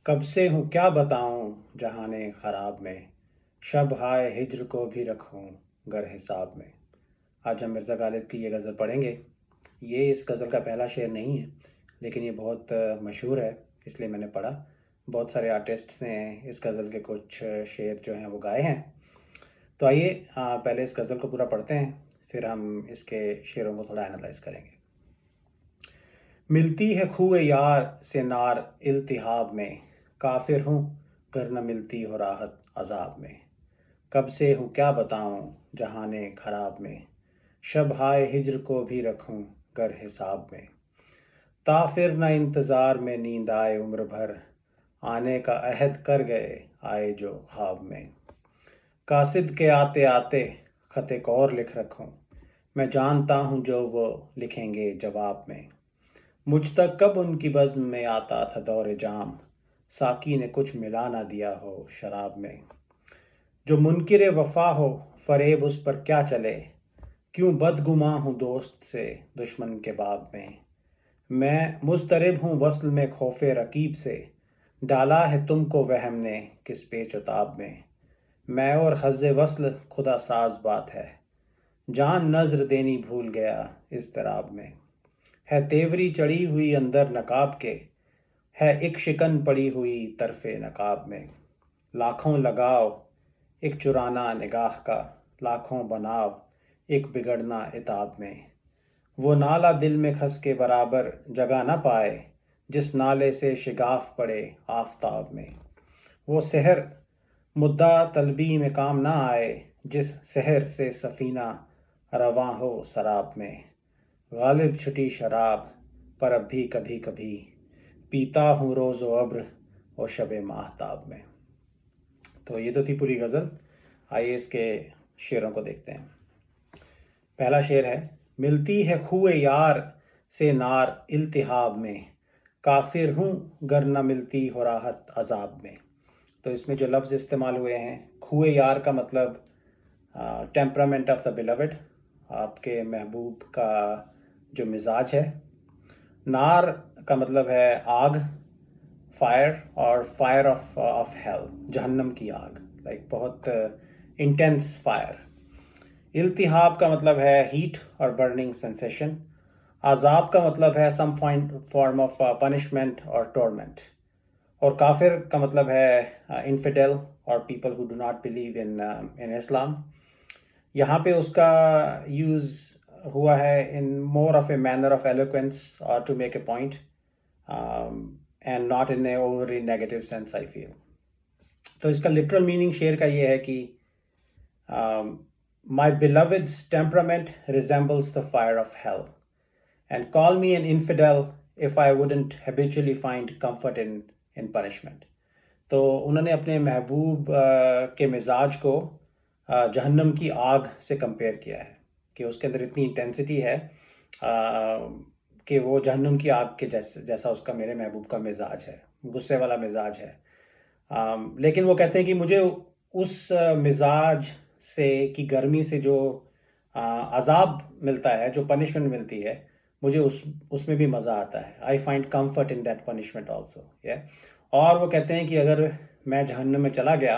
कब से हूँ क्या बताऊँ जहाने ख़राब में, शब हाय हिज्र को भी रखूँ गर हिसाब में। आज हम मिर्ज़ा गालिब की ये गज़ल पढ़ेंगे। ये इस गज़ल का पहला शेर नहीं है, लेकिन ये बहुत मशहूर है, इसलिए मैंने पढ़ा। बहुत सारे आर्टिस्ट्स ने इस गज़ल के कुछ शेर जो हैं वो गाए हैं। तो आइए पहले इस गज़ल को पूरा पढ़ते हैं, फिर हम इसके शेरों को थोड़ा एनालाइज़ करेंगे। मिलती है खूह यार से नार इल्तिहाब में, काफिर हूँ घर न मिलती हो राहत अजाब में। कब से हूँ क्या बताऊँ जहाने खराब में, शब हाय हिज्र को भी रखूँ गर हिसाब में। ताफिर न इंतज़ार में नींद आए उम्र भर, आने का अहद कर गए आए जो ख्वाब में। कासिद के आते आते खत एक और लिख रखूँ, मैं जानता हूँ जो वो लिखेंगे जवाब में। मुझ तक कब उनकी बज़्म में आता था दौर जाम, साकी ने कुछ मिला ना दिया हो शराब में। जो मुनकिर वफ़ा हो फ़रेब उस पर क्या चले, क्यों बदगुमां हूँ दोस्त से दुश्मन के बाब में। मैं मुज़तरिब हूँ वस्ल में खौफ़े रकीब से, डाला है तुमको वहम ने किस पेच व ताब में। मैं और हज़्ज़े वस्ल खुदा साज़ बात है, जान नज़्र देनी भूल गया इज़्तिराब में। है तेवरी चढ़ी हुई अंदर नकाब के, है एक शिकन पड़ी हुई तरफ़े नकाब में। लाखों लगाओ एक चुराना निगाह का, लाखों बनाओ एक बिगड़ना इताब में। वो नाला दिल में खस के बराबर जगह न पाए, जिस नाले से शिगाफ पड़े आफताब में। वो सहर मुद्दा तलबी में काम ना आए, जिस सहर से सफ़ीना रवां हो सराब में। गालिब छुटी शराब पर अब भी कभी कभी, पीता हूँ रोज़ व अब्र और शब माहताब में। तो ये तो थी पूरी गज़ल। आइए इसके शेरों को देखते हैं। पहला शेर है, मिलती है खूए यार से नार इल्तिहाब में, काफिर हूँ गर न मिलती हो राहत अजाब में। तो इसमें जो लफ्ज़ इस्तेमाल हुए हैं, खूए यार का मतलब टेम्परामेंट ऑफ द बिलवड, आपके महबूब का जो मिजाज है। नार का मतलब है आग, फायर, और फायर ऑफ हेल, जहन्नम की आग, लाइक बहुत इंटेंस फायर। इल्तिहाब का मतलब है हीट और बर्निंग सेंसेशन। अजाब का मतलब है सम फॉर्म ऑफ पनिशमेंट और टॉर्मेंट। और काफिर का मतलब है इनफिडेल और people who do not believe in in Islam. यहाँ पे उसका यूज़ हुआ है in more of a manner of eloquence और to make a point, and not in a overly negative sense I feel. तो इसका लिटरल मीनिंग शेर का ये है कि my beloved's temperament resembles the fire of hell, and call me an infidel if I wouldn't habitually find comfort in in punishment. तो उन्होंने अपने महबूब के मिजाज को जहन्नम की आग से कंपेयर किया है, कि उसके अंदर इतनी इंटेंसिटी है कि वो जहन्नुम की आग के जैसा उसका, मेरे महबूब का मिजाज है, गुस्से वाला मिजाज है। लेकिन वो कहते हैं कि मुझे उस मिजाज से, की गर्मी से जो अजाब मिलता है, जो पनिशमेंट मिलती है, मुझे उसमें भी मज़ा आता है। I find comfort in that punishment also. या और वो कहते हैं कि अगर मैं जहन्नुम में चला गया,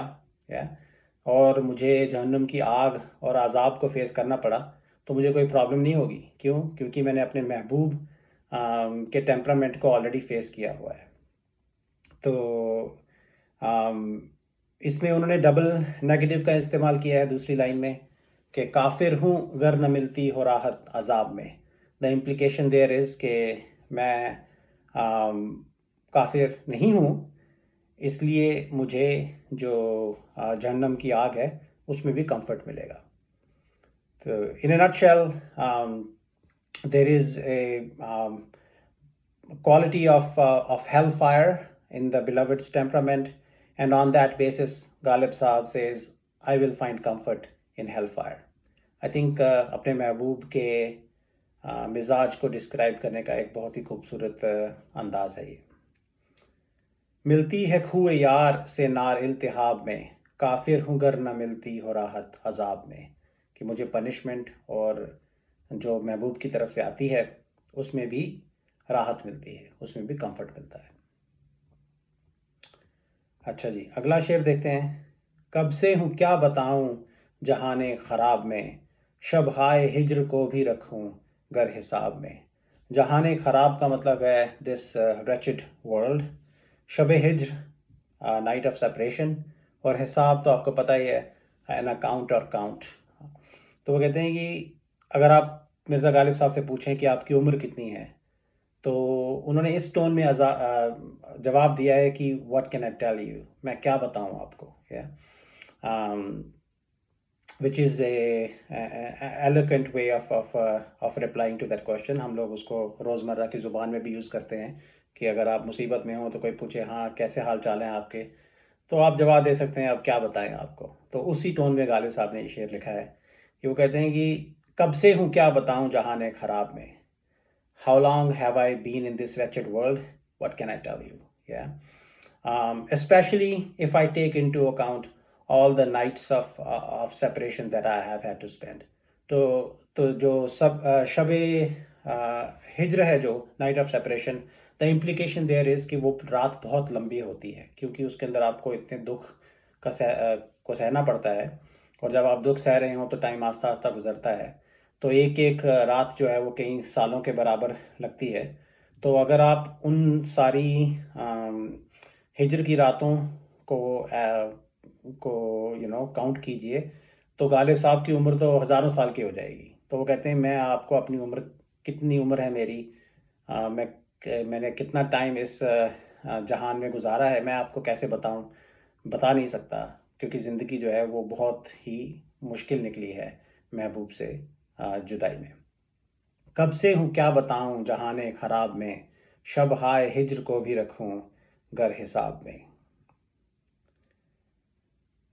या और मुझे जहन्नुम की आग और अजाब को फेस करना पड़ा, तो मुझे कोई प्रॉब्लम नहीं होगी। क्यों? क्योंकि मैंने अपने महबूब के टेम्परामेंट को ऑलरेडी फेस किया हुआ है। तो इसमें उन्होंने डबल नेगेटिव का इस्तेमाल किया है दूसरी लाइन में, कि काफिर हूँ गर न मिलती हो राहत अजाब में। द इम्प्लिकेशन देयर इज़ कि मैं काफिर नहीं हूँ, इसलिए मुझे जो जहन्नम की आग है उसमें भी कंफर्ट मिलेगा। तो in a nutshell, there is a quality of hellfire in the beloved's temperament, and on that basis, Ghalib Saab says, "I will find comfort in hellfire." I think अपने महबूब के मिजाज को डिस्क्राइब करने का एक बहुत ही खूबसूरत अंदाज है ये। मिलती है खूह यार से नार इल्तिहाब में, काफिर हूँ गर न मिलती हो राहत अजाब में। कि मुझे पनिशमेंट और जो महबूब की तरफ से आती है उसमें भी राहत मिलती है, उसमें भी कंफर्ट मिलता है। अच्छा जी, अगला शेर देखते हैं। कब से हूँ क्या बताऊँ जहाने ख़राब में, शब हाय हिज्र को भी रखूँ गर हिसाब में। जहाने ख़राब का मतलब है दिस wretched वर्ल्ड, शब हिज्र नाइट ऑफ सेपरेशन, और हिसाब तो आपको पता ही है, एन अकाउंट और काउंट। तो वो कहते हैं कि अगर आप मिर्ज़ा गालिब साहब से पूछें कि आपकी उम्र कितनी है, तो उन्होंने इस टोन में जवाब दिया है कि what can I tell you, मैं क्या बताऊं आपको, या which is a eloquent way of replying to that question. हम लोग उसको रोज़मर्रा की ज़ुबान में भी यूज़ करते हैं कि अगर आप मुसीबत में हो तो कोई पूछे, हाँ कैसे हाल चाल हैं आपके, तो आप जवाब दे सकते हैं, अब क्या बताएं आपको। तो उसी टोन में गालिब साहब ने ये शेर लिखा है कि वो कहते हैं कि कब से हूँ क्या बताऊँ जहान ख़राब में, how long have I been in this wretched world? What can I tell you? Yeah. Especially if I take into account all the nights of separation that I have had to spend. तो जो सब शबे हिज्र है, जो night of separation, the implication there is कि वो रात बहुत लंबी होती है, क्योंकि उसके अंदर आपको इतने दुख को सहना पड़ता है, और जब आप दुख सह रहे हो तो टाइम आस्ता आस्ता गुजरता है, तो एक एक रात जो है वो कई सालों के बराबर लगती है। तो अगर आप उन सारी हिजर की रातों को काउंट कीजिए, तो गालिब साहब की उम्र तो हज़ारों साल की हो जाएगी। तो वो कहते हैं मैं आपको अपनी उम्र, कितनी उम्र है मेरी, मैंने कितना टाइम इस जहान में गुजारा है, मैं आपको कैसे बताऊं, बता नहीं सकता, क्योंकि ज़िंदगी जो है वो बहुत ही मुश्किल निकली है महबूब से जुदाई में। कब से हूँ क्या बताऊँ जहाने ख़राब में, शब हाय हिज्र को भी रखूँ गर हिसाब में।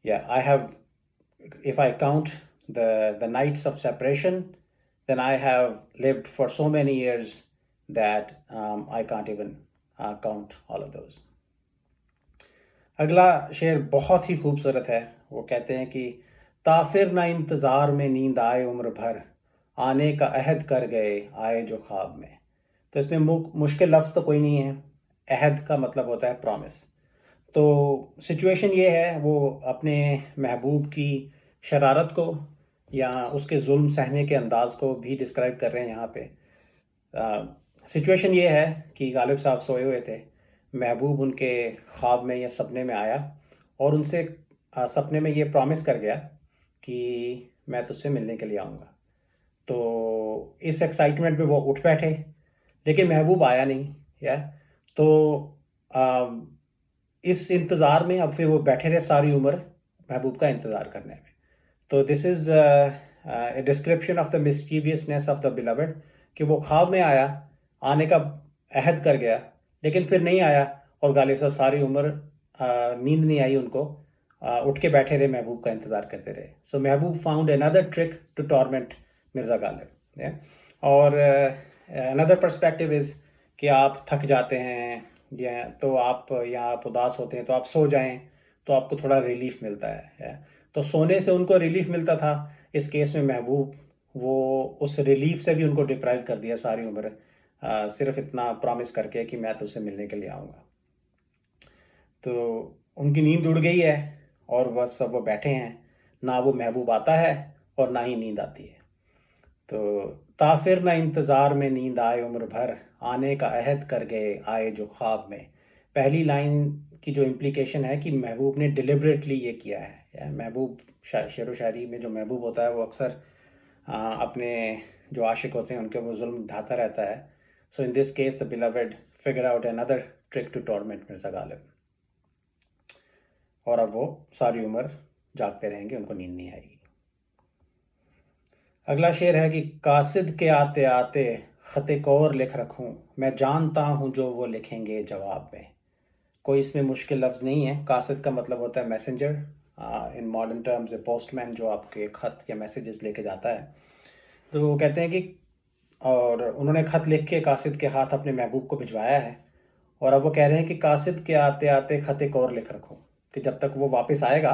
Yeah, I have, if I count the nights of separation, then I have lived for so many years that I can't even count all of those. अगला शेर बहुत ही खूबसूरत है। वो कहते हैं कि ताफिर ना इंतज़ार में नींद आए उम्र भर, आने का अहद कर गए आए जो ख्वाब में। तो इसमें मुश्किल लफ्ज़ तो कोई नहीं है। अहद का मतलब होता है प्रॉमिस। तो सिचुएशन ये है, वो अपने महबूब की शरारत को या उसके जुल्म सहने के अंदाज़ को भी डिस्क्राइब कर रहे हैं यहाँ पे। सिचुएशन ये है कि गालिब साहब सोए हुए थे, महबूब उनके ख्वाब में या सपने में आया और उनसे सपने में ये प्रॉमिस कर गया कि मैं तुझसे मिलने के लिए आऊँगा। तो इस एक्साइटमेंट में वो उठ बैठे, लेकिन महबूब आया नहीं। या तो आ, इस इंतज़ार में अब फिर वो बैठे रहे सारी उम्र महबूब का इंतज़ार करने में। तो this is a description of the mischievousness of the beloved, कि वो ख्वाब में आया, आने का अहद कर गया, लेकिन फिर नहीं आया, और गालिब साहब सारी उम्र नींद नहीं आई उनको, उठ के बैठे रहे, महबूब का इंतज़ार करते रहे। सो महबूब found another trick to torment Mirza Ghalib. और अनदर पर्सपेक्टिव इज़ कि आप थक जाते हैं या तो आप उदास होते हैं, तो आप सो जाएं, तो आपको थोड़ा रिलीफ मिलता है। तो सोने से उनको रिलीफ मिलता था। इस केस में महबूब वो उस रिलीफ से भी उनको डिप्राइव कर दिया सारी उम्र, सिर्फ इतना प्रॉमिस करके कि मैं तुझसे मिलने के लिए आऊँगा। तो उनकी नींद उड़ गई है और बस सब वो बैठे हैं, ना वो महबूब आता है और ना ही नींद आती है। तो ताफिर ना इंतज़ार में नींद आए उम्र भर, आने का अहद कर गए आए जो ख्वाब में। पहली लाइन की जो इम्प्लीकेशन है कि महबूब ने डिलिबरेटली ये किया है। या महबूब शेर व शायरी में जो महबूब होता है वो अक्सर अपने जो आशिक होते हैं उनके वो जुल्म ढाता रहता है। So in this case the beloved figure out another trick to torment Mirza Ghalib, और अब वो सारी उम्र जागते रहेंगे, उनको नींद नहीं आएगी। अगला शेर है कि कासिद के आते आते ख़त कौर लिख रखूँ, मैं जानता हूँ जो वो लिखेंगे जवाब में। कोई इसमें मुश्किल लफ्ज़ नहीं है। कासिद का मतलब होता है messenger, in modern terms A postman, जो आपके ख़त या मैसेजेस लेके जाता है। तो वो कहते हैं कि, और उन्होंने ख़त लिख के कासिद के हाथ अपने महबूब को भिजवाया है, और अब वो कह रहे हैं कि कासिद के आते आते ख़त एक और लिख रखूँ, कि जब तक वो वापस आएगा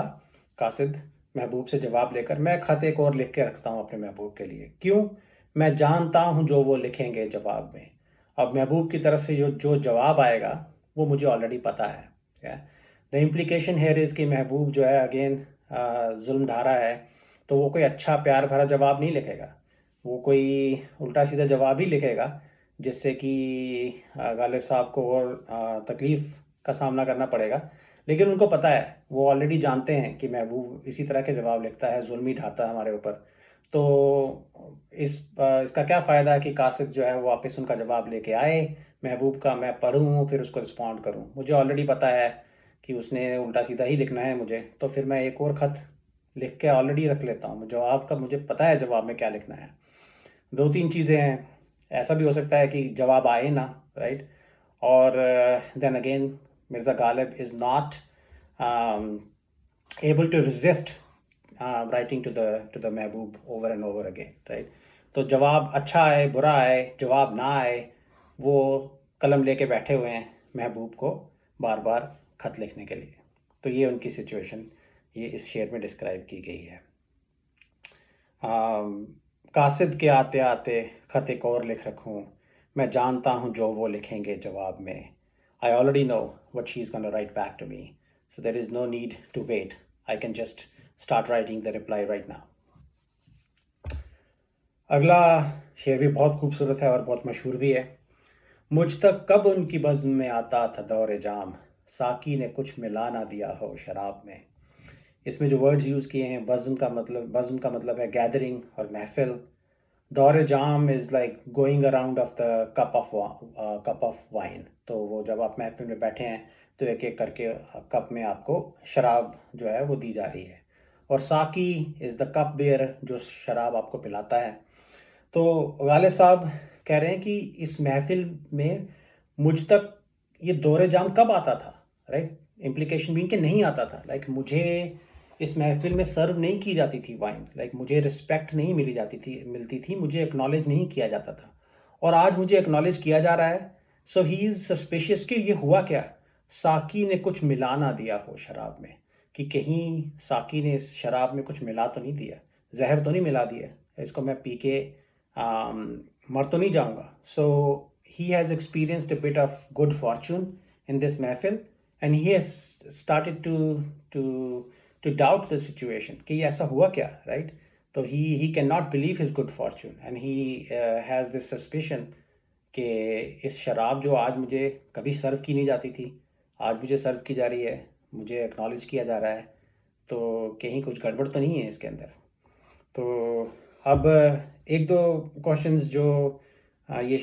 कासिद महबूब से जवाब लेकर, मैं ख़त एक और लिख के रखता हूँ अपने महबूब के लिए। क्यों? मैं जानता हूँ जो वो लिखेंगे जवाब में। अब महबूब की तरफ से जो जो जवाब आएगा वो मुझे ऑलरेडी पता है। द इम्प्लीकेशन हेयर इज़ कि महबूब जो है अगेन जुल्म ढा रहा है, तो वो कोई अच्छा प्यार भरा जवाब नहीं लिखेगा, वो कोई उल्टा सीधा जवाब ही लिखेगा, जिससे कि गालिब साहब को और तकलीफ़ का सामना करना पड़ेगा। लेकिन उनको पता है, वो ऑलरेडी जानते हैं कि महबूब इसी तरह के जवाब लिखता है, जुल्म ही ढाता है हमारे ऊपर। तो इसका क्या फ़ायदा है कि कासिद जो है वो वापस उनका जवाब लेके आए महबूब का, मैं पढूँ फिर उसको रिस्पॉन्ड करूँ। मुझे ऑलरेडी पता है कि उसने उल्टा सीधा ही लिखना है मुझे, तो फिर मैं एक और ख़त लिख के ऑलरेडी रख लेता हूँ। जवाब का मुझे पता है जवाब में क्या लिखना है। 2-3 चीज़ें हैं, ऐसा भी हो सकता है कि जवाब आए ना, राइट? और then again Mirza Ghalib is not able to resist writing to the Mehboob over and over again, right? तो जवाब अच्छा आए बुरा आए, जवाब ना आए, वो कलम लेके बैठे हुए हैं महबूब को बार बार खत लिखने के लिए। तो ये उनकी सिचुएशन ये इस शेर में डिस्क्राइब की गई है। कासिद के आते आते खत एक और लिख रखूँ, मैं जानता हूँ जो वो लिखेंगे जवाब में। I already know what she's gonna write back to me, so there is no need to wait. I can just start writing the reply right now. अगला शेर भी बहुत खूबसूरत है और बहुत मशहूर भी है। मुझ तक कब उनकी बज़्म में आता था दौर जाम, साकी ने कुछ मिला ना दिया हो शराब में। इसमें जो वर्ड्स यूज़ किए हैं, बज़्म का मतलब है गैदरिंग और महफ़िल। दौर जाम is like going around of the cup of wine. तो वो जब आप महफिल में बैठे हैं तो एक एक करके कप में आपको शराब जो है वो दी जा रही है। और साकी इज़ द कप बेयर जो शराब आपको पिलाता है। तो गालिब साहब कह रहे हैं कि इस महफिल में मुझ तक ये दौरे जाम कब आता था, राइट? इम्प्लीकेशन भी कि नहीं आता था, लाइक मुझे इस महफिल में सर्व नहीं की जाती थी वाइन, लाइक मुझे रिस्पेक्ट नहीं मिलती थी, मुझे एक्नॉलेज नहीं किया जाता था, और आज मुझे एक्नॉलेज किया जा रहा है। सो ही इज़ सस्पिशियस कि ये हुआ क्या, साकी ने कुछ मिला ना दिया हो शराब में, कि कहीं साकी ने इस शराब में कुछ मिला तो नहीं दिया, जहर तो नहीं मिला दिया, इसको मैं पी के मर तो नहीं जाऊंगा। So he has experienced a bit of good fortune in this महफिल, and he has started to to doubt the situation कि ये ऐसा हुआ क्या, राइट? तो he can not believe his good fortune, and he has this suspicion कि इस शराब जो आज मुझे कभी सर्व की नहीं जाती थी, आज मुझे सर्व की जा रही है, मुझे एक्नॉलेज किया जा रहा है, तो कहीं कुछ गड़बड़ तो नहीं है इसके अंदर। तो अब एक दो क्वेश्चंस जो ये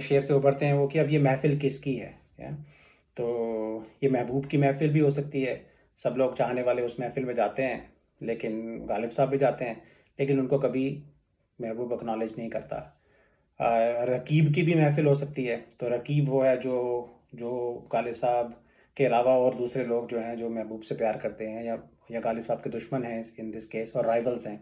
शेर से उभरते हैं वो कि अब ये महफिल किसकी है, या? तो ये महबूब की महफिल भी हो सकती है, सब लोग चाहने वाले उस महफिल में जाते हैं, लेकिन गालिब साहब भी जाते हैं, लेकिन उनको कभी महबूब एक्नॉलेज नहीं करता। रकीब की भी महफिल हो सकती है, तो रकीब वो है जो जो गालिब साहब के अलावा और दूसरे लोग जो हैं जो महबूब से प्यार करते हैं या गालिब साहब के दुश्मन हैं इन दिस केस, और राइवल्स हैं,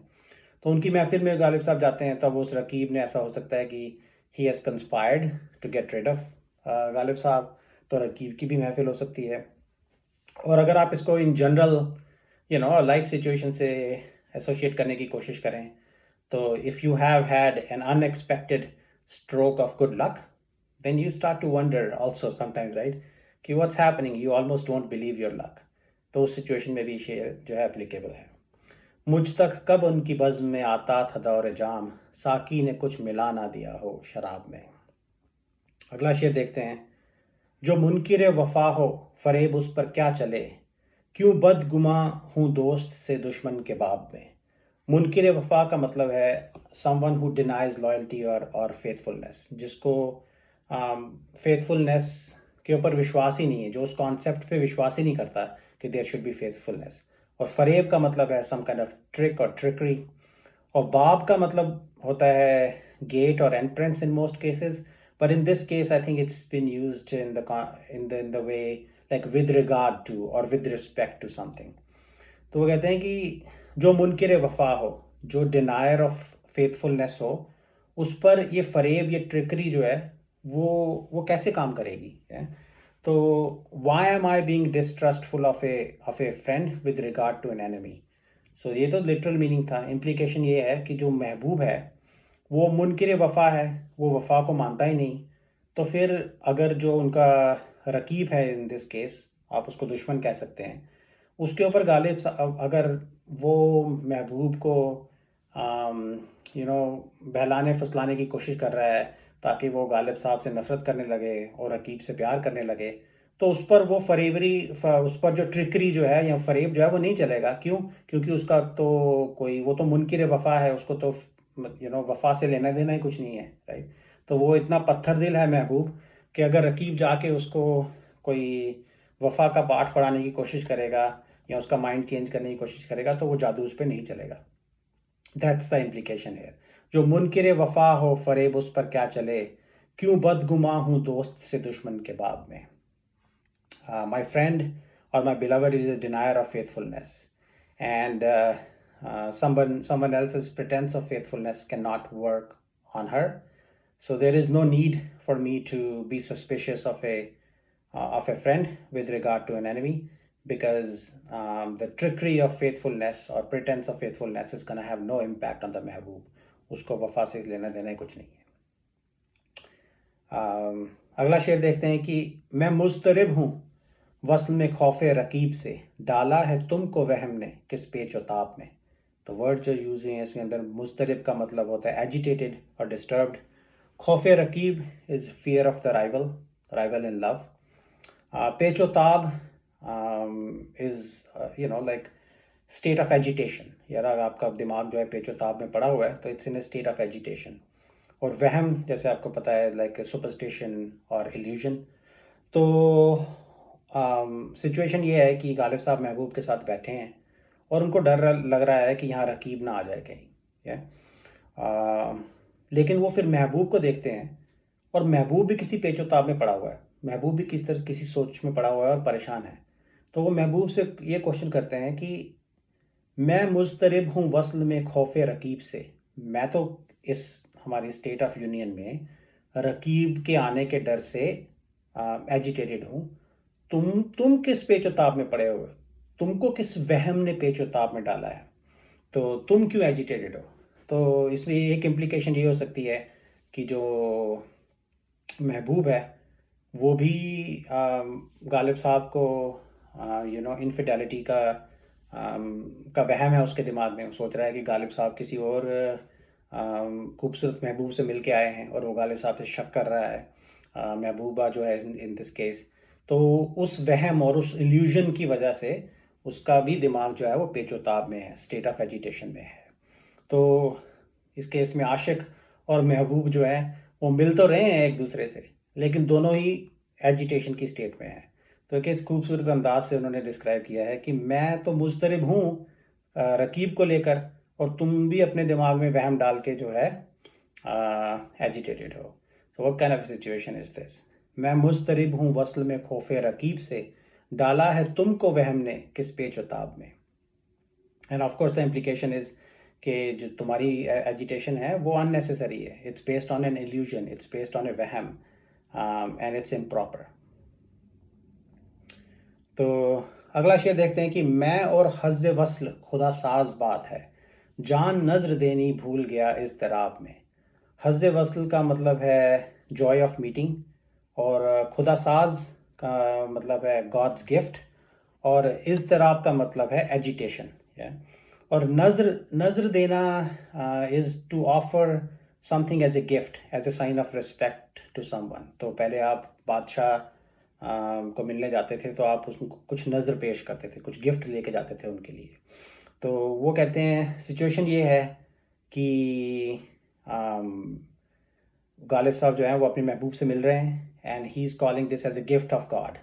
तो उनकी महफिल में गालिब साहब जाते हैं। तब उस रकीब ने ऐसा हो सकता है कि he has conspired to get rid of Ghalib साहब, तो रकीब की भी महफिल हो सकती है। और अगर आप इसको इन जनरल लाइफ सिचुएशन से एसोशिएट करने की कोशिश करें, तो if you have had an unexpected stroke of good luck, then you start to wonder also sometimes, right, कि what's happening, you almost don't believe your luck। तो उस situation में भी शेर जो है एप्लीकेबल है। मुझ तक कब उनकी बज़्म में आता था दौर जाम, साकी ने कुछ मिला ना दिया हो शराब में। अगला शेर देखते हैं। जो मुनकिर वफा हो फरेब उस पर क्या चले, क्यों बदगुमा हूँ दोस्त से दुश्मन के बाब में। मुनकिर वफा का मतलब है समवन हु डिनाइज लॉयल्टी और फेथफुलनेस, जिसको फेथफुलनेस के ऊपर विश्वास ही नहीं है, जो उस कॉन्सेप्ट पे विश्वास ही नहीं करता कि देयर शुड बी फेथफुलनेस। और फरेब का मतलब है सम काइंड ऑफ ट्रिक और ट्रिकरी। और बाब का मतलब होता है गेट और entrance in most cases, but in this case I think it's been used in the way like with regard to or with respect to something। तो वो कहते हैं कि जो मुनकिर वफा हो, जो डिनायर ऑफ फेथफुलनेस हो, उस पर ये फरेब, ये ट्रिकरी जो है वो कैसे काम करेगी, है? तो why am I being distrustful of a friend with regard to an enemy. So ये तो लिटरल मीनिंग था। इम्प्लीकेशन ये है कि जो महबूब है वो मुनकिर वफा है, वो वफा को मानता ही नहीं। तो फिर अगर जो उनका रकीब है इन दिस केस, आप उसको दुश्मन कह सकते हैं, उसके ऊपर गालिब अगर वो महबूब को बहलाने फुसलाने की कोशिश कर रहा है ताकि वो गालिब साहब से नफ़रत करने लगे और रकीब से प्यार करने लगे, तो उस पर वो उस पर जो ट्रिकरी जो है या फ़रेब जो है वो नहीं चलेगा। क्यों? क्योंकि उसका तो वो तो मुनकिर वफ़ा है, उसको तो वफ़ा से लेना देना ही कुछ नहीं है, राइट? तो वो इतना पत्थर दिल है महबूब कि अगर रकीब जाके उसको कोई वफ़ा का पाठ पढ़ाने की कोशिश करेगा या उसका माइंड चेंज करने की कोशिश करेगा, तो वो जादू उस पे नहीं चलेगा। दैट्स द इम्प्लीकेशन है। जो मुनकिर वफ़ा हो फ़रेब उस पर क्या चले, क्यों बदगुमां हूँ दोस्त से दुश्मन के बाब में। My friend or my beloved is a denier of faithfulness, and someone else's pretense of faithfulness cannot work on her. So there is no need for me to be suspicious of a friend with regard to an enemy, because the trickery of faithfulness or pretense of faithfulness is going to have no impact on the महबूब. उसको वफा से लेना देना ही कुछ नहीं है. अगला शेर देखते हैं कि मैं मुस्तरिब हूँ वस्ल में खौफे रकीब से, डाला है तुमको वहम ने किस पेच ताप में. तो वर्ड जो यूज़ हैं इसमें अंदर मुस्तरिब का मतलब होता है एजिटेटेड और डिस्टर्ब्ड. खौफे रकीब is fear of the rival in love. पेचो ताब is like state of agitation. यार अगर आपका दिमाग जो है पेचो ताब में पड़ा हुआ है तो it's in a state of agitation. और वहम जैसे आपको पता है लाइक सुपरस्टिशन और इल्यूजन. तो सिचुएशन ये है कि गालिब साहब महबूब के साथ बैठे हैं और उनको डर लग रहा है कि यहाँ रकीब ना आ जाए कहीं. लेकिन वो फिर महबूब को देखते हैं और महबूब भी किसी पेचोताब में पड़ा हुआ है. महबूब भी किसी सोच में पड़ा हुआ है और परेशान है. तो वो महबूब से ये क्वेश्चन करते हैं कि मैं मुस्तरिब हूँ वस्ल में खौफे रकीब से. मैं तो इस हमारी स्टेट ऑफ यूनियन में रकीब के आने के डर से एजिटेटेड हूँ. तुम किस पेचोताब में पड़े हो, तुमको किस वहम ने पेचोताब में डाला है, तो तुम क्यों एजिटेटेड हो. तो इसमें एक इम्प्लीकेशन ये हो सकती है कि जो महबूब है वो भी गालिब साहब को इनफिडेलिटी का वहम है उसके दिमाग में. सोच रहा है कि गालिब साहब किसी और खूबसूरत महबूब से मिल के आए हैं और वो गालिब साहब से शक कर रहा है, महबूबा जो है इन दिस केस. तो उस वहम और उस इल्यूजन की वजह से उसका भी दिमाग जो है वो पेचोताब में है, स्टेट ऑफ एजिटेशन में है. तो इस केस में आशिक और महबूब जो है वो मिल तो रहे हैं एक दूसरे से, लेकिन दोनों ही एजिटेशन की स्टेट में हैं. तो किस खूबसूरत अंदाज से उन्होंने डिस्क्राइब किया है कि मैं तो मुस्तरिब हूँ रकीब को लेकर और तुम भी अपने दिमाग में वहम डाल के जो है एजिटेटेड हो. So what kind of situation is this. मैं मुस्तरिब हूँ वस्ल में खौफे रकीब से, डाला है तुमको वहम ने किस पेच ताब में. And of course the implication is कि जो तुम्हारी एजिटेशन है वो अननेसेसरी है. It's based on an illusion, it's based on a वहम, एंड इट्स इम्प्रॉपर. तो अगला शेर देखते हैं कि मैं और हज़्ज़ वस्ल खुदा साज बात है, जान नज़र देनी भूल गया इस तराब में. हज़्ज़ वस्ल का मतलब है जॉय ऑफ मीटिंग और खुदा साज का मतलब है गॉड्स गिफ्ट और इस तराब का मतलब है एजिटेशन. और नज़र देना is to offer something as a gift, as a sign of respect to someone. तो पहले आप बादशाह को मिलने जाते थे तो आप उसको कुछ नज़र पेश करते थे, कुछ गिफ्ट लेके जाते थे उनके लिए. तो वो कहते हैं सिचुएशन ये है कि गालिब साहब जो हैं वो अपने महबूब से मिल रहे हैं and he is calling this as a gift of God.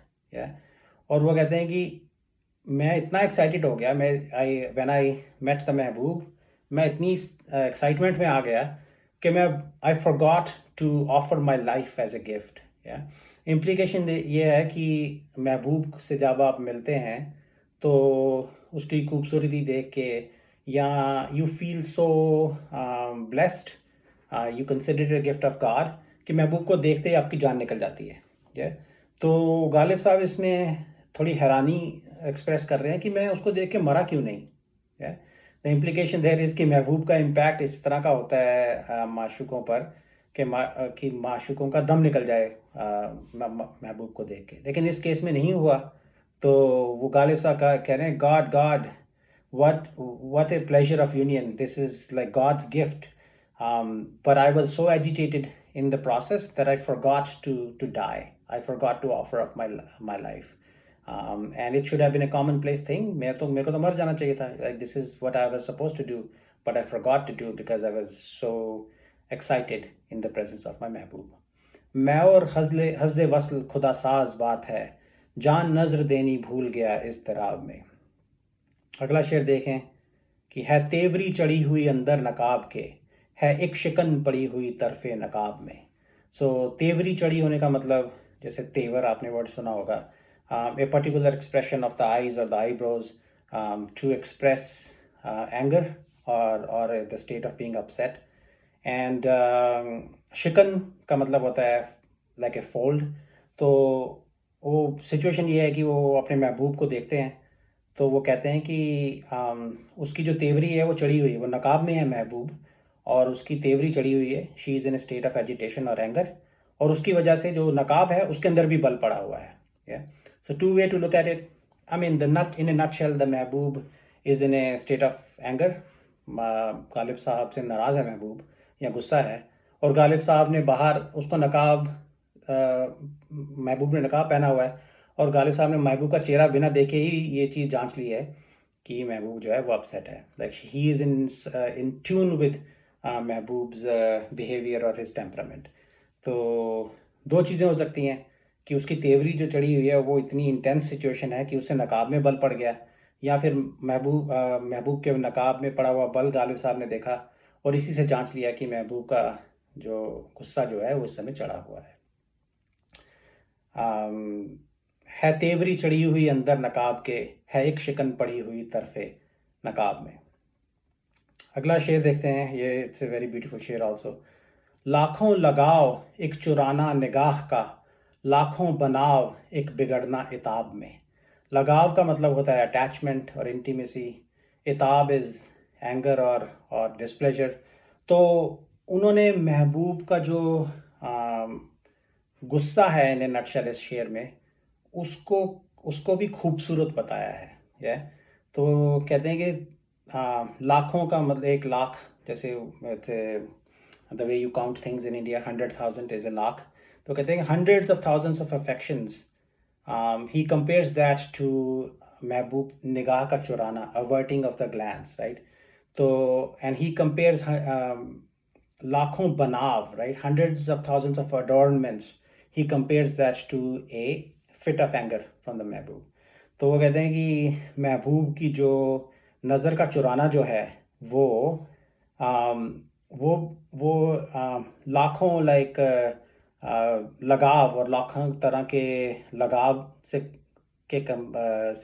और वो कहते हैं कि मैं इतना एक्साइटेड हो गया, व्हेन आई मेट द महबूब, मैं इतनी एक्साइटमेंट में आ गया कि मैं I forgot to offer my life as a gift. Implication ये है कि महबूब से जब आप मिलते हैं तो उसकी खूबसूरती देख के या you feel so blessed, you consider a gift of God कि महबूब को देखते ही आपकी जान निकल जाती है. तो गालिब साहब इसमें थोड़ी हैरानी एक्सप्रेस कर रहे हैं कि मैं उसको देख के मरा क्यों नहीं. द इम्प्लीकेशन देयर इज़ कि महबूब का इम्पैक्ट इस तरह का होता है माशूकों पर कि माशूकों का दम निकल जाए महबूब को देख के. लेकिन इस केस में नहीं हुआ. तो वो गालिब साहब का कह रहे हैं, God God, what a pleasure of union, this is like God's gift, but I was so agitated in the process that I forgot to die. I forgot to offer up my life, and it should have been a commonplace thing. मेरे को तो मर जाना चाहिए था, like this is what I was supposed to do, but I forgot to do because I was so excited in the presence of my महबूब. मैं और हज़्ज़े वस्ल खुदा साज बात है, जान नज़र देनी भूल गया इस तराब में. अगला शेर देखें कि है तेवरी चढ़ी हुई अंदर नकाब के, है एक शिकन पड़ी हुई तरफे नकाब में. सो तेवरी चढ़ी होने का मतलब, जैसे तेवर आपने वर्ड सुना होगा, a particular expression of the eyes और the eyebrows to express anger और the state of being upset. And शिकन का मतलब होता है लाइक ए फोल्ड. तो वो सिचुएशन ये है कि वो अपने महबूब को देखते हैं, तो वो कहते हैं कि उसकी जो तेवरी है वो चढ़ी हुई है, वो नकाब में है महबूब, और उसकी तेवरी चढ़ी हुई है, she is in a state of agitation और एंगर, और उसकी वजह से जो नकाब है उसके अंदर भी बल पड़ा हुआ है. So two way to look at it. I mean the nut in a nutshell, the महबूब is in a state of anger. Ghalib साहब से नाराज़ है महबूब या गुस्सा है, और गालिब साहब ने बाहर उसको नकाब, महबूब ने नकाब पहना हुआ है, और गालिब साहब ने महबूब का चेहरा बिना देखे ही ये चीज़ जांच ली है कि महबूब जो है वो अपसेट है. Like he is in tune with महबूब्स बिहेवियर और हिज टेम्परामेंट. तो दो चीज़ें हो सकती हैं कि उसकी तेवरी जो चढ़ी हुई है वो इतनी इंटेंस सिचुएशन है कि उससे नकाब में बल पड़ गया, या फिर महबूब के नकाब में पड़ा हुआ बल गालिब साहब ने देखा और इसी से जांच लिया कि महबूब का जो गुस्सा जो है वो इस समय चढ़ा हुआ है. है तेवरी चढ़ी हुई अंदर नकाब के, है एक शिकन पड़ी हुई तरफे नकाब में. अगला शेर देखते हैं, ये इट्स ए वेरी ब्यूटीफुल शेर आल्सो. लाखों लगाव एक चुराना निगाह का, लाखों बनाव एक बिगड़ना इताब में. लगाव का मतलब होता है अटैचमेंट और इंटीमेसी. इताब इज़ एंगर और डिस्प्लेजर. तो उन्होंने महबूब का जो गुस्सा है इन ए नटशेल इस शेर में, उसको उसको भी खूबसूरत बताया है. ये तो कहते हैं कि लाखों का मतलब एक लाख, जैसे the way you count things in India, 100,000 is a lakh. तो कहते हैं hundreds of thousands of affections. He compares that to महबूब निगाह का चुराना, averting of the glance, right. तो एंड ही कंपेयर्स लाखों बनाव, right, hundreds of thousands of adornments. He compares that to a fit of anger from the महबूब. तो वो कहते हैं कि महबूब की जो नज़र का चुराना जो है वो आम, वो लाखों लाइक लगाव और लाखों तरह के लगाव से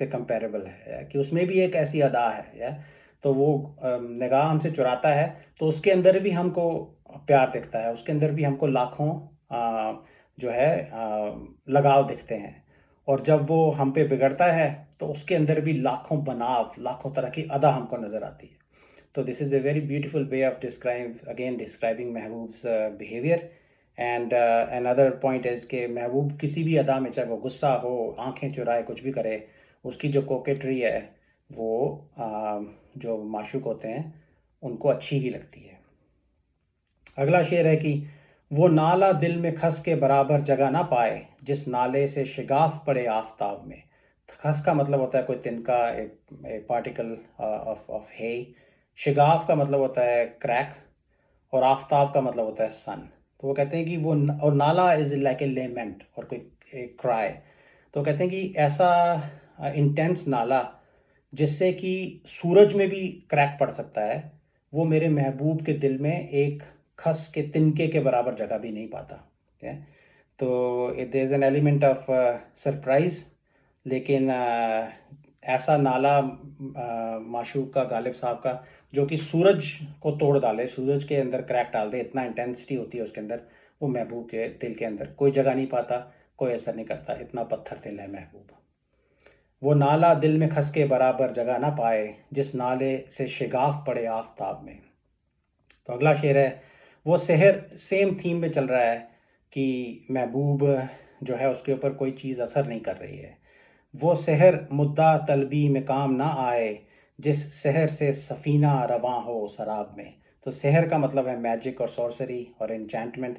कंपेरेबल है, कि उसमें भी एक ऐसी अदा है, या तो वो निगाह हमसे चुराता है तो उसके अंदर भी हमको प्यार दिखता है, उसके अंदर भी हमको लाखों जो है लगाव दिखते हैं. और जब वो हम पे बिगड़ता है तो उसके अंदर भी लाखों बनाव, लाखों तरह की अदा हमको नज़र आती है. तो this is a very beautiful way of describing महबूब्स behaviour. And another point is कि महबूब किसी भी अदा में, चाहे वो गुस्सा हो, आंखें चुराए, कुछ भी करे, उसकी जो कोकेट्री है वो जो माशूक होते हैं उनको अच्छी ही लगती है. अगला शेर है कि वो नाला दिल में खस के बराबर जगह ना पाए, जिस नाले से शिगाफ पड़े आफताब में. खस का मतलब होता है कोई तिनका, एक पार्टिकल ऑफ हे. शिगाफ का मतलब होता है क्रैक, और आफताब का मतलब होता है सन. तो वो कहते हैं कि वो और नाला इज़ लाइक ए लेमेंट और कोई एक क्राई. तो कहते हैं कि ऐसा इंटेंस नाला जिससे कि सूरज में भी क्रैक पड़ सकता है, वो मेरे महबूब के दिल में एक खस के तिनके के बराबर जगह भी नहीं पाता है. तो there is an element of surprise, लेकिन ऐसा नाला माशूक का, गालिब साहब का, जो कि सूरज को तोड़ डाले, सूरज के अंदर क्रैक डाल दे, इतना इंटेंसिटी होती है उसके अंदर, वो महबूब के दिल के अंदर कोई जगह नहीं पाता, कोई असर नहीं करता, इतना पत्थर दिल है महबूब. वो नाला दिल में खस के बराबर जगह ना पाए, जिस नाले से शिगाफ पड़े आफताब में. तो अगला शेर है, वो सहर सेम थीम में चल रहा है कि महबूब जो है उसके ऊपर कोई चीज़ असर नहीं कर रही है. वो सहर मुद्दा तलबी में काम ना आए, जिस सहर से सफ़ीना रवां हो शराब में। तो सहर का मतलब है मैजिक और सॉर्सरी और एन्चेंटमेंट।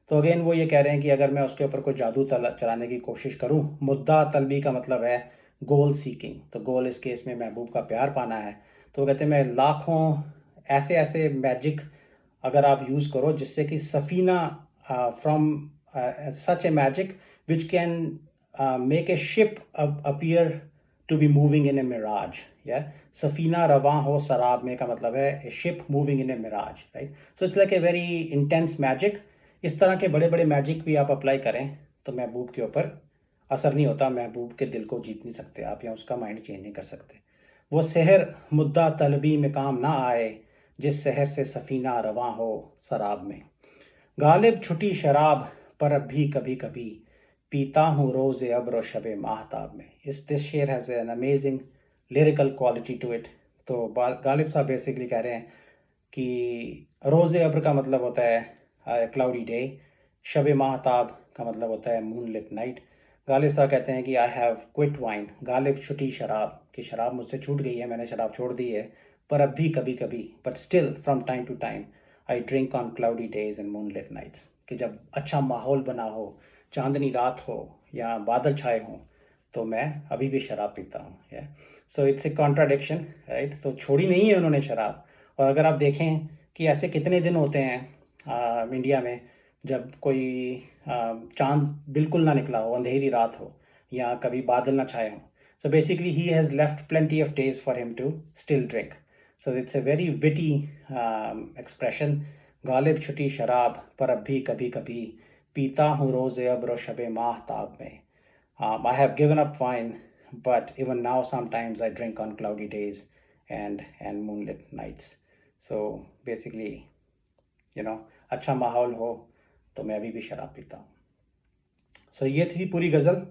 तो अगेन वो ये कह रहे हैं कि अगर मैं उसके ऊपर कोई जादू चलाने की कोशिश करूं, मुद्दा तलबी का मतलब है गोल सीकिंग। तो गोल इस केस में महबूब का प्यार पाना है। तो वो कहते हैं मैं लाखों ऐसे ऐसे मैजिक अगर आप यूज़ करो जिससे कि सफ़ीना from such a magic which can make a ship appear to be moving in a mirage. या सफ़ीना रवां हो शराब में का मतलब है a ship moving in a mirage, right. So it's like a very intense magic. इस तरह के बड़े बड़े मैजिक भी आप अप्लाई करें तो महबूब के ऊपर असर नहीं होता, महबूब के दिल को जीत नहीं सकते आप या उसका माइंड चेंज नहीं कर सकते। वो सहर मुद्दा तलबी में काम ना आए, जिस सहर से सफ़ीना रवां हो शराब में। गालिब छुटी शराब पर अब भी कभी कभी, पीता हूँ रोज़ अब्र और शब माहताब में। इस दिस शेर has an amazing lyrical quality to it. तो गालिब साहब बेसिकली कह रहे हैं कि रोज़ अब्र का मतलब होता है क्लाउडी डे, शब माहताब का मतलब होता है मून लिट नाइट। गालिब साहब कहते हैं कि I have quit wine, Ghalib छुटी शराब, कि शराब मुझसे छूट गई है, मैंने शराब छोड़ दी है। पर अब भी कभी कभी, but still from time to time, I drink on cloudy days and moonlit nights. कि जब अच्छा माहौल बना हो, चांदनी रात हो या बादल छाए हों, तो मैं अभी भी शराब पीता हूँ। या so it's a contradiction, right. तो छोड़ी नहीं है उन्होंने शराब। और अगर आप देखें कि ऐसे कितने दिन होते हैं इंडिया में जब कोई चांद बिल्कुल ना निकला हो, अंधेरी रात हो या कभी बादल ना छाए हों। So basically, he has left plenty of days for him to still drink. So it's a very witty expression. Ghalib छुटी शराब पर अब भी कभी कभी, पीता हूँ रोज़ अब्र शबे माहताब में। I have given up wine, but even now sometimes I drink on cloudy days and moonlit nights. So basically, अच्छा माहौल हो तो मैं अभी भी शराब पीता हूँ। सो ये थी पूरी गज़ल।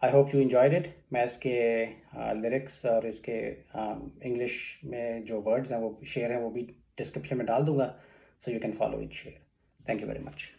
I hope you enjoyed it. मैं इसके लिरिक्स और इसके इंग्लिश में जो वर्ड्स हैं वो शेयर हैं वो भी डिस्क्रिप्शन में डाल दूंगा, so you can follow it share. Thank you very much.